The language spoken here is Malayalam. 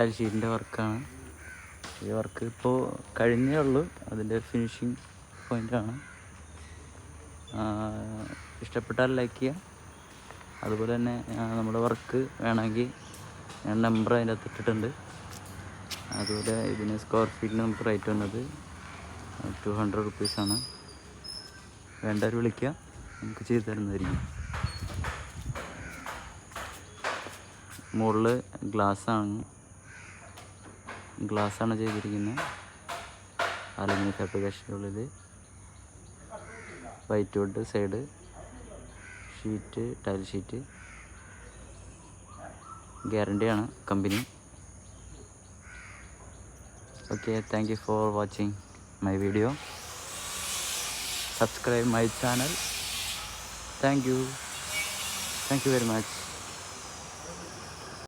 ടൈൽ ഷീറ്റിൻ്റെ വർക്കാണ്. ഈ വർക്ക് ഇപ്പോൾ കഴിഞ്ഞേ ഉള്ളൂ, അതിൻ്റെ ഫിനിഷിങ് പോയിൻ്റാണ്. ഇഷ്ടപ്പെട്ടാൽ ലൈക്ക് ചെയ്യുക. അതുപോലെ തന്നെ നമ്മുടെ വർക്ക് വേണമെങ്കിൽ ഞാൻ നമ്പർ അതിൻ്റെ അകത്ത് ഇട്ടിട്ടുണ്ട്. അതുപോലെ ഇതിന് സ്ക്വയർ ഫീറ്റിന് നമുക്ക് റേറ്റ് വന്നത് 200 റുപ്പീസാണ്. വേണ്ടവർ വിളിക്കുക, നമുക്ക് ചെയ്തു തരുന്നതായിരിക്കും. മുകളിൽ ഗ്ലാസ്സാണ് ചെയ്തിരിക്കുന്നത്. അലുമിനിയം ഫാബ്രിക്കേഷനുള്ളിൽ white wood side sheet, tile sheet. ഗ്യാരണ്ടിയാണ് company. Okay, thank you for watching my video. Subscribe my channel. Thank you very much.